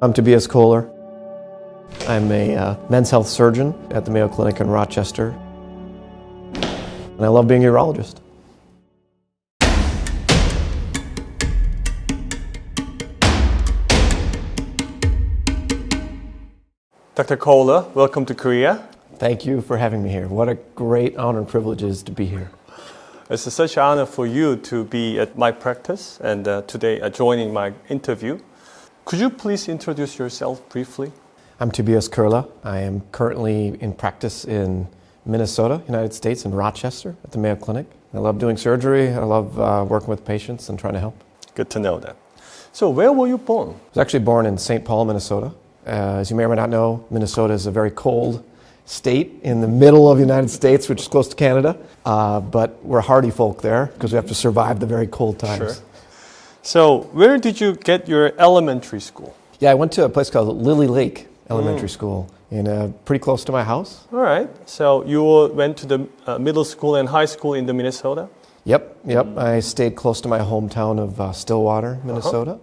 I'm Tobias Kohler. I'm a men's health surgeon at the Mayo Clinic in Rochester, and I love being a urologist. Dr. Kohler, welcome to Korea. Thank you for having me here. What a great honor and privilege it is to be here. It's such an honor for you to be at my practice and today joining my interview. Could you please introduce yourself briefly? I'm Tobias Kohler. I am currently in practice in Minnesota, United States, in Rochester at the Mayo Clinic. I love doing surgery. I love working with patients and trying to help. Good to know that. So where were you born? I was actually born in St. Paul, Minnesota. As you may or may not know, Minnesota is a very cold state in the middle of the United States, which is close to Canada. But we're hardy folk there because we have to survive the very cold times. Sure. So where did you get your elementary school? Yeah, I went to a place called Lily Lake Elementary School, pretty close to my house. All right. So you went to the middle school and high school in the Minnesota? Yep. I stayed close to my hometown of Stillwater, Minnesota.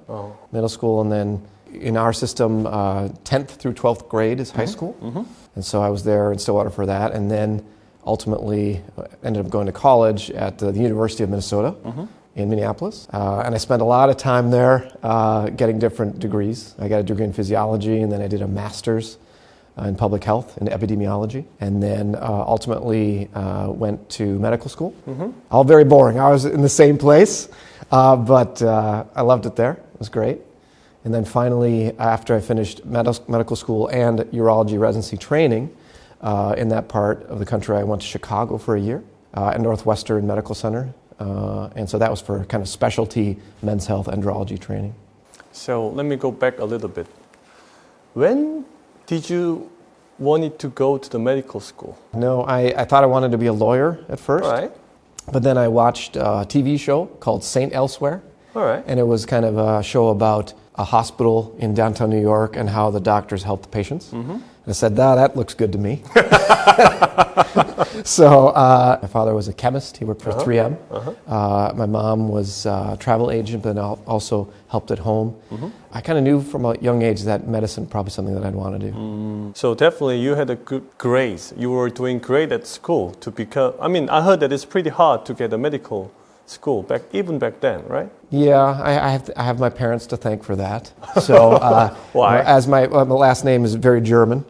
Middle school, and then in our system, 10th through 12th grade is high school. And so I was there in Stillwater for that, and then ultimately ended up going to college at the University of Minnesota in Minneapolis. And I spent a lot of time there getting different degrees. I got a degree in physiology, and then I did a master's in public health and epidemiology, and then ultimately went to medical school. All very boring. I was in the same place, but I loved it there. It was great. And then finally, after I finished medical school and urology residency training in that part of the country, I went to Chicago for a year at Northwestern Medical Center. And so that was for kind of specialty men's health andrology training. So let me go back a little bit. When did you want to go to the medical school? No, I thought I wanted to be a lawyer at first. All right. But then I watched a TV show called Saint Elsewhere. All right. And it was kind of a show about a hospital in downtown New York and how the doctors help the patients. And I said, that looks good to me. So my father was a chemist. He worked for 3M. My mom was a travel agent, but also helped at home. I kind of knew from a young age that medicine probably something that I'd want to do. So definitely you had a good grades. You were doing great at school to become, I heard that it's pretty hard to get a medical school even back then, right? Yeah, I have my parents to thank for that. So, why? As my last name is very German,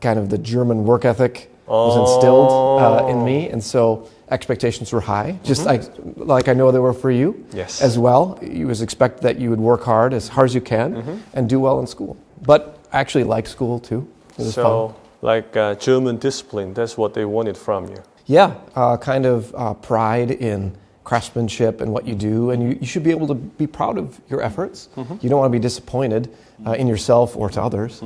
kind of the German work ethic was instilled in me, and so expectations were high, just like I know they were for you as well. You was expected that you would work hard as you can and do well in school. But I actually liked school too. It was fun. Like German discipline, that's what they wanted from you. Yeah, kind of pride in craftsmanship and what you do, and you should be able to be proud of your efforts. You don't want to be disappointed in yourself or to others.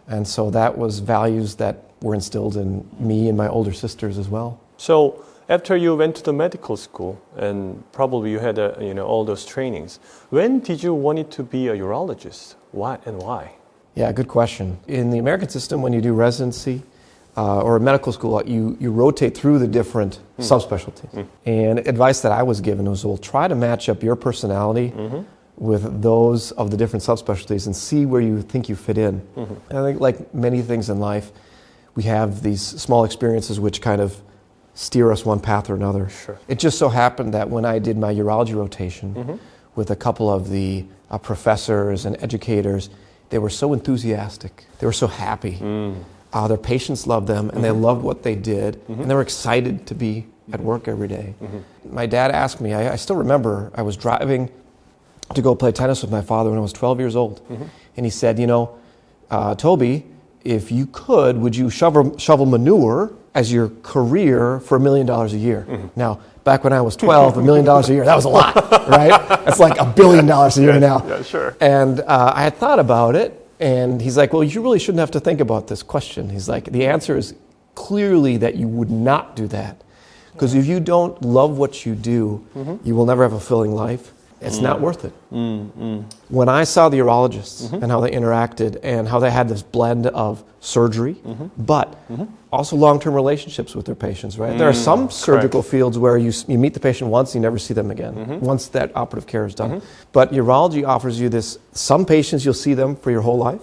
And so that was values that were instilled in me and my older sisters as well. So after you went to the medical school and probably you had all those trainings, when did you want to be a urologist? Why and why? Yeah, good question. In the American system, when you do residency or medical school, you rotate through the different subspecialties. And advice that I was given was, well, try to match up your personality with those of the different subspecialties and see where you think you fit in. And I think like many things in life, we have these small experiences which kind of steer us one path or another. It just so happened that when I did my urology rotation with a couple of the professors and educators, they were so enthusiastic. They were so happy. Their patients loved them, and they loved what they did, and they were excited to be at work every day. My dad asked me, I still remember, I was driving to go play tennis with my father when I was 12 years old, and he said, Toby, if you could, would you shovel manure as your career for $1 million a year? Now, back when I was 12, $1 million a year, that was a lot, right? That's like $1 billion a year now. Yeah, sure. And I had thought about it, and he's like, well, you really shouldn't have to think about this question. He's like, the answer is clearly that you would not do that. Because if you don't love what you do, you will never have a fulfilling life. it's not worth it. When I saw the urologists and how they interacted and how they had this blend of surgery, but also long-term relationships with their patients, right? There are some surgical fields where you meet the patient once, you never see them again, once that operative care is done. But urology offers you this, some patients you'll see them for your whole life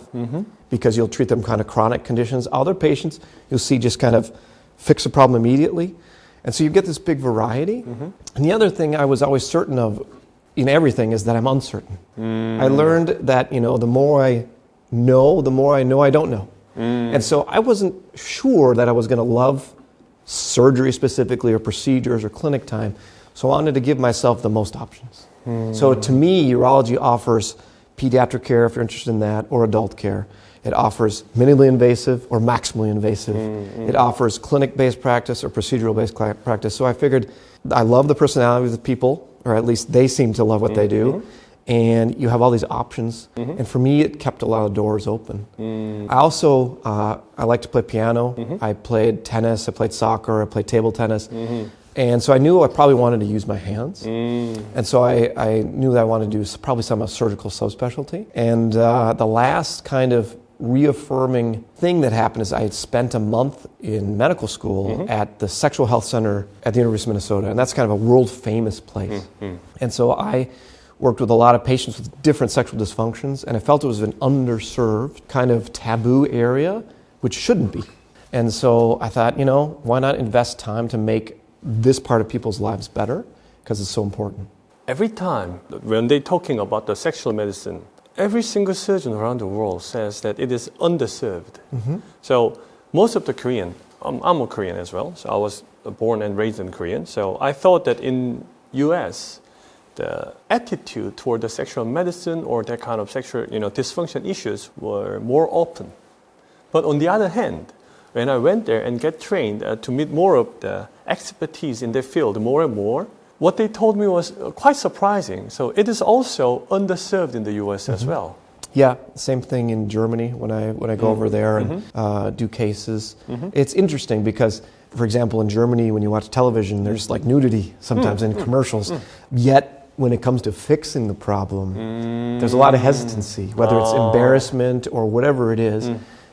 because you'll treat them kind of chronic conditions. Other patients you'll see just kind of fix a problem immediately. And so you get this big variety. And the other thing I was always certain of in everything is that I'm uncertain. I learned that, the more I know I don't know. And so I wasn't sure that I was going to love surgery specifically or procedures or clinic time. So I wanted to give myself the most options. So to me, urology offers pediatric care if you're interested in that, or adult care. It offers minimally invasive or maximally invasive. It offers clinic-based practice or procedural-based practice. So I figured I love the personality of the people, or at least they seem to love what they do. And you have all these options. And for me, it kept a lot of doors open. I also, I like to play piano. I played tennis, I played soccer, I played table tennis. And so I knew I probably wanted to use my hands. And so I knew that I wanted to do probably some surgical subspecialty. And the last kind of reaffirming thing that happened is I had spent a month in medical school at the Sexual Health Center at the University of Minnesota, and that's kind of a world famous place. And so I worked with a lot of patients with different sexual dysfunctions, and I felt it was an underserved kind of taboo area, which shouldn't be. And so I thought, why not invest time to make this part of people's lives better, because it's so important. Every time when they're talking about the sexual medicine, every single surgeon around the world says that it is underserved. So most of the Korean, I'm a Korean as well, so I was born and raised in Korean. So I thought that in US, the attitude toward the sexual medicine or that kind of sexual dysfunction issues were more open. But on the other hand, when I went there and get trained to meet more of the expertise in their field more and more, what they told me was quite surprising. So it is also underserved in the US as well. Yeah, same thing in Germany when I go over there and do cases. It's interesting because, for example, in Germany, when you watch television, there's like nudity sometimes in commercials. Yet, when it comes to fixing the problem, there's a lot of hesitancy, whether it's embarrassment or whatever it is.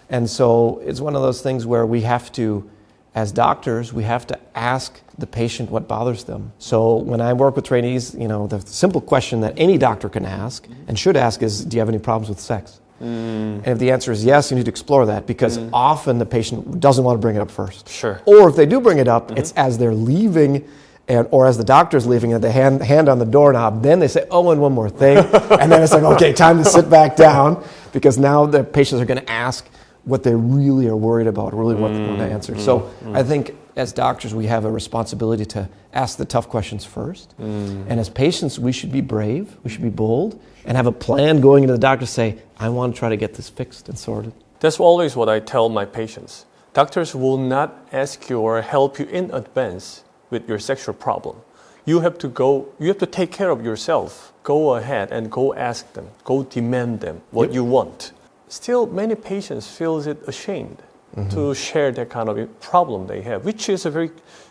And so it's one of those things where we have to, as doctors, we have to ask the patient what bothers them. So when I work with trainees, the simple question that any doctor can ask and should ask is, do you have any problems with sex? And if the answer is yes, you need to explore that, because often the patient doesn't want to bring it up first. Sure. Or if they do bring it up, it's as they're leaving or as the doctor's leaving and they hand on the doorknob, then they say, oh, and one more thing. And then it's like, okay, time to sit back down, because now the patients are going to ask what they really are worried about, really what they want to answer. So I think as doctors, we have a responsibility to ask the tough questions first. And as patients, we should be brave, we should be bold, and have a plan going into the doctor to say, I want to try to get this fixed and sorted. That's always what I tell my patients. Doctors will not ask you or help you in advance with your sexual problem. You have to take care of yourself. Go ahead and go ask them, go demand them what you want. Still, many patients feel it ashamed to share that kind of problem they have, which is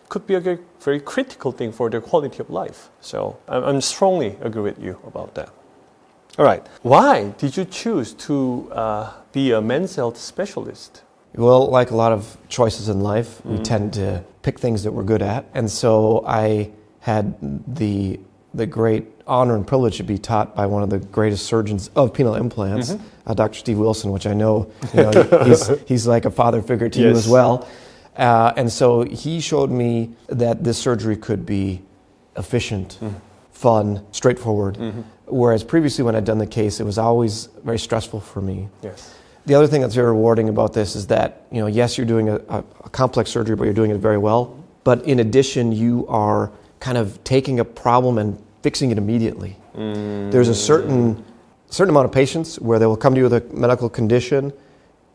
could be a very critical thing for their quality of life. So I strongly agree with you about that. All right. Why did you choose to be a men's health specialist? Well, like a lot of choices in life, we tend to pick things that we're good at. And so I had the great honor and privilege to be taught by one of the greatest surgeons of penile implants, Dr. Steve Wilson, which I know, he's like a father figure to you as well. And so he showed me that this surgery could be efficient, fun, straightforward. Whereas previously when I'd done the case, it was always very stressful for me. Yes. The other thing that's very rewarding about this is that, yes, you're doing a complex surgery, but you're doing it very well. But in addition, you are kind of taking a problem and fixing it immediately. There's a certain amount of patients where they will come to you with a medical condition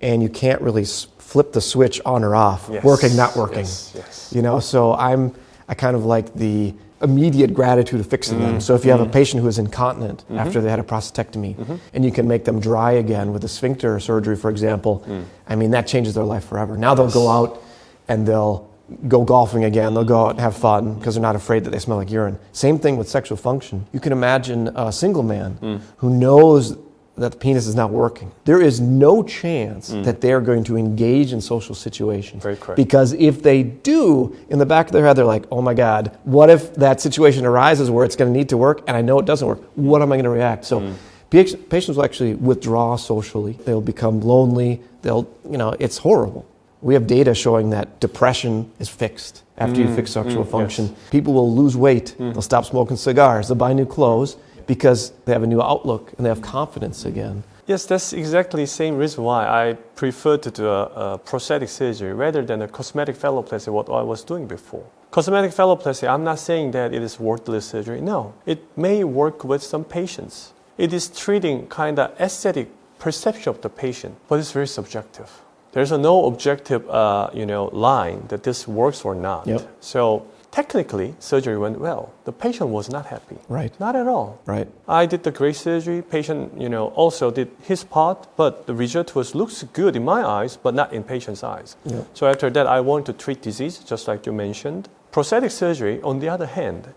and you can't really flip the switch on or off, working, not working. Yes. So I kind of like the immediate gratitude of fixing them. So if you have a patient who is incontinent after they had a prostatectomy and you can make them dry again with a sphincter surgery, for example, I mean, that changes their life forever. Now they'll go out and they'll go golfing again. They'll go out and have fun because they're not afraid that they smell like urine. Same thing with sexual function. You can imagine a single man who knows that the penis is not working. There is no chance that they're going to engage in social situations. Very correct. Because if they do, in the back of their head, they're like, oh my God, what if that situation arises where it's going to need to work and I know it doesn't work? What am I going to react? So patients will actually withdraw socially. They'll become lonely. It's horrible. We have data showing that depression is fixed after you fix sexual function. Yes. People will lose weight. They'll stop smoking cigars. They'll buy new clothes because they have a new outlook and they have confidence again. Yes, that's exactly the same reason why I prefer to do a prosthetic surgery rather than a cosmetic phalloplasty, what I was doing before. Cosmetic phalloplasty, I'm not saying that it is worthless surgery. No, it may work with some patients. It is treating kind of aesthetic perception of the patient, but it's very subjective. There's no objective, line that this works or not. Yep. So technically, surgery went well. The patient was not happy. Right. Not at all. Right. I did the great surgery. Patient, also did his part, but the result looks good in my eyes, but not in patient's eyes. Yep. So after that, I wanted to treat disease, just like you mentioned. Prosthetic surgery, on the other hand,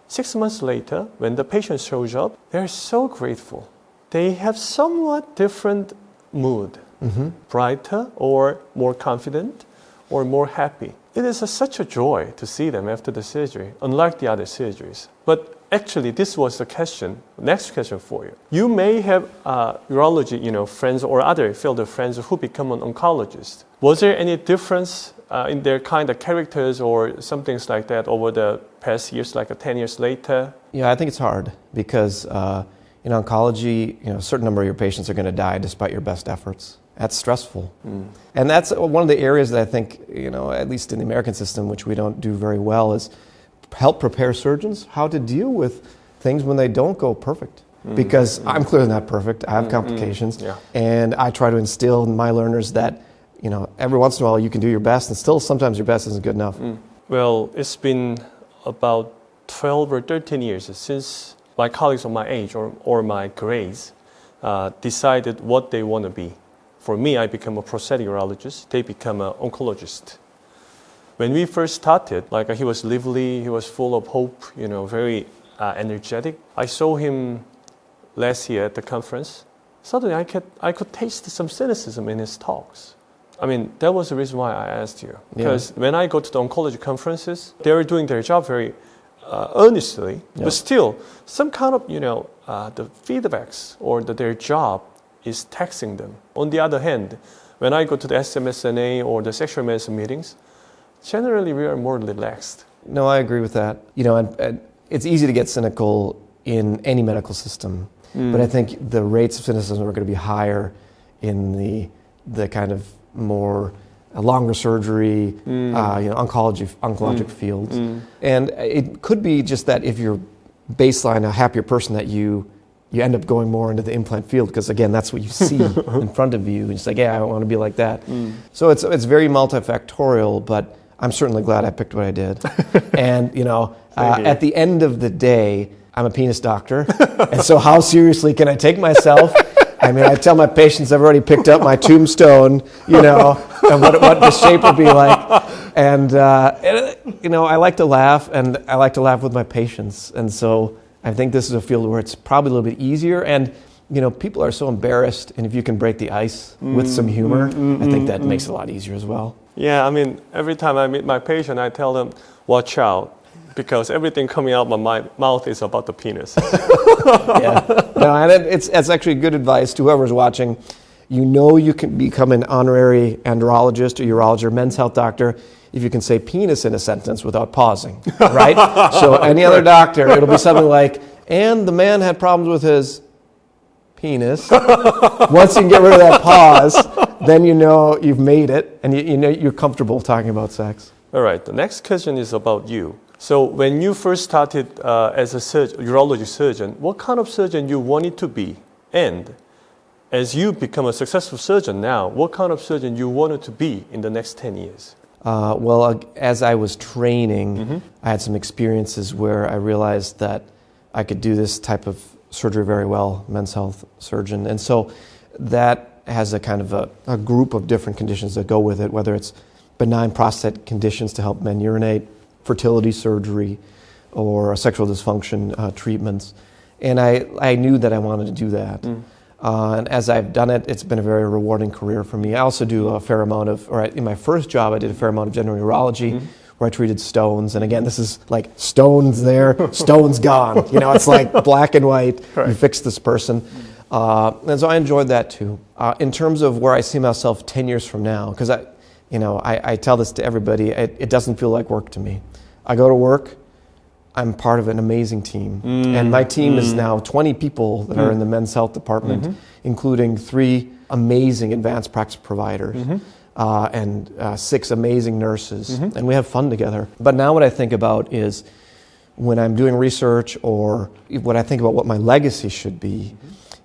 6 months later, when the patient shows up, they're so grateful. They have somewhat different mood. Brighter or more confident or more happy. It is such a joy to see them after the surgery, unlike the other surgeries. But actually, this was the next question for you. You may have urology, friends or other field of friends who become an oncologist. Was there any difference in their kind of characters or some things like that over the past years, like 10 years later? Yeah, I think it's hard because in oncology, a certain number of your patients are going to die despite your best efforts. That's stressful. And that's one of the areas that I think, at least in the American system, which we don't do very well, is help prepare surgeons how to deal with things when they don't go perfect. Because I'm clearly not perfect. I have complications. Yeah. And I try to instill in my learners that, every once in a while you can do your best, and still sometimes your best isn't good enough. Well, it's been about 12 or 13 years since my colleagues of my age or my grades decided what they want to be. For me, I become a prosthetic urologist. They become an oncologist. When we first started, he was lively, he was full of hope, very energetic. I saw him last year at the conference. Suddenly, I could taste some cynicism in his talks. I mean, that was the reason why I asked you. Because when I go to the oncology conferences, they were doing their job very earnestly, but still, some kind of, the feedbacks or their job is taxing them. On the other hand, when I go to the SMSNA or the sexual medicine meetings, generally we are more relaxed. No, I agree with that. And it's easy to get cynical in any medical system, but I think the rates of cynicism are going to be higher in the kind of more longer surgery, oncologic fields. And it could be just that if you're baseline a happier person, that you end up going more into the implant field because, again, that's what you see in front of you. And it's like, yeah, I want to be like that. So it's very multifactorial, but I'm certainly glad I picked what I did. And, at the end of the day, I'm a penis doctor. And so how seriously can I take myself? I mean, I tell my patients I've already picked up my tombstone, and what the shape would be like. And, I like to laugh, and I like to laugh with my patients. And so I think this is a field where it's probably a little bit easier. And, people are so embarrassed. And if you can break the ice with some humor, I think that makes it a lot easier as well. Yeah, I mean, every time I meet my patient, I tell them, watch out. Because everything coming out of my mouth is about the penis. Yeah. No, and it's actually good advice to whoever's watching. You can become an honorary andrologist or urologist or men's health doctor if you can say penis in a sentence without pausing, right? So any other doctor, it'll be something like, and the man had problems with his penis. Once you can get rid of that pause, then you've made it, and you're comfortable talking about sex. All right, the next question is about you. So when you first started as a urology surgeon, what kind of surgeon you wanted to be? And as you become a successful surgeon now, what kind of surgeon you wanted to be in the next 10 years? Well, as I was training, I had some experiences where I realized that I could do this type of surgery very well, men's health surgeon. And so that has a kind of a group of different conditions that go with it, whether it's benign prostate conditions to help men urinate, fertility surgery, or sexual dysfunction treatments. And I knew that I wanted to do that. And as I've done it, it's been a very rewarding career for me. I also do a fair amount of, in my first job, I did a fair amount of general urology, where I treated stones. And again, this is like stones there, stones gone. You know, it's like black and white. Right. You fix this person. And so I enjoyed that too. In terms of where I see myself 10 years from now, because I tell this to everybody, it doesn't feel like work to me. I go to work, I'm part of an amazing team. And my team is now 20 people that are in the men's health department, including 3 amazing advanced practice providers and 6 amazing nurses. And we have fun together. But now what I think about is when I'm doing research, or what I think about what my legacy should be,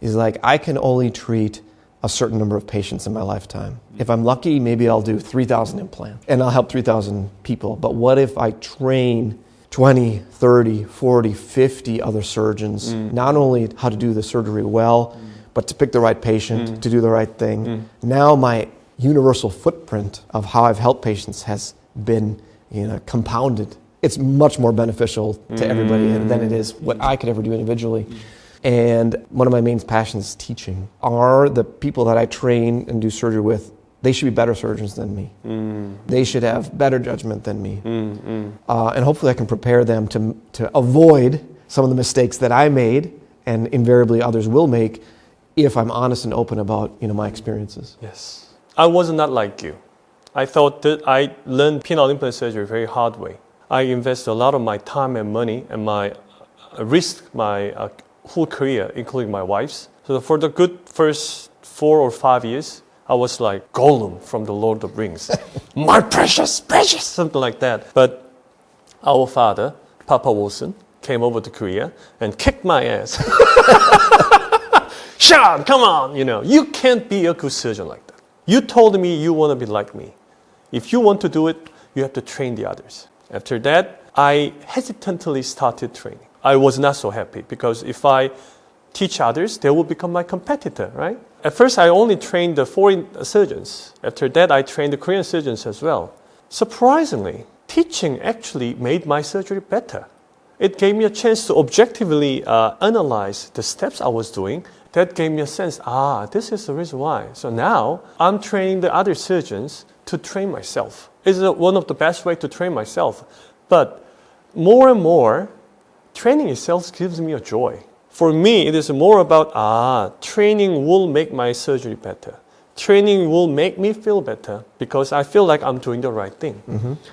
is like I can only treat a certain number of patients in my lifetime. If I'm lucky, maybe I'll do 3,000 implants and I'll help 3,000 people. But what if I train 20, 30, 40, 50 other surgeons, not only how to do the surgery well, but to pick the right patient, to do the right thing. Now my universal footprint of how I've helped patients has been compounded. It's much more beneficial to everybody than it is what I could ever do individually. And one of my main passions is teaching. Are the people that I train and do surgery with, they should be better surgeons than me. They should have better judgment than me. And hopefully I can prepare them to avoid some of the mistakes that I made and invariably others will make if I'm honest and open about my experiences. Yes. I was not like you. I thought that I learned penile implant surgery very hard way. I invested a lot of my time and money and my risked my whole career, including my wife's. So for the good first 4 or 5 years, I was like Gollum from the Lord of the Rings. My precious, precious, something like that. But our father, Papa Wilson, came over to Korea and kicked my ass. Sean, come on, you can't be a good surgeon like that. You told me you want to be like me. If you want to do it, you have to train the others. After that, I hesitantly started training. I was not so happy because if I teach others, they will become my competitor, right? At first, I only trained the foreign surgeons. After that, I trained the Korean surgeons as well. Surprisingly, teaching actually made my surgery better. It gave me a chance to objectively analyze the steps I was doing. That gave me a sense, this is the reason why. So now, I'm training the other surgeons to train myself. It's one of the best ways to train myself. But more and more, training itself gives me a joy. For me, it is more about, training will make my surgery better. Training will make me feel better because I feel like I'm doing the right thing.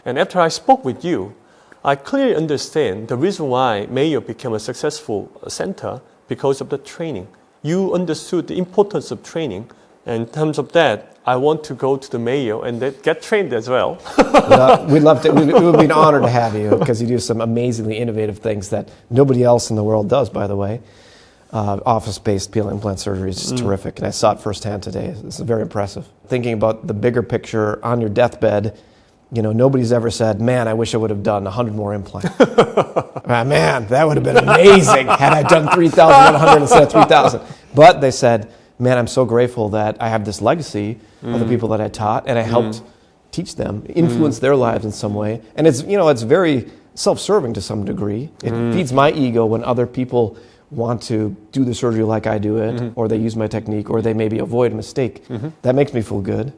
And after I spoke with you, I clearly understand the reason why Mayo became a successful center because of the training. You understood the importance of training. And in terms of that, I want to go to the Mayo and get trained as well. We'd love to. It would be an honor to have you because you do some amazingly innovative things that nobody else in the world does, by the way. Office-based penile implant surgery is just terrific, and I saw it firsthand today. This is very impressive. Thinking about the bigger picture on your deathbed, nobody's ever said, man, I wish I would have done 100 more implants. Man, that would have been amazing had I done 3,100 instead of 3,000. But they said, man, I'm so grateful that I have this legacy of the people that I taught, and I helped teach them, influence their lives in some way. And it's very self-serving to some degree. It feeds my ego when other people want to do the surgery like I do it, or they use my technique, or they maybe avoid a mistake. That makes me feel good.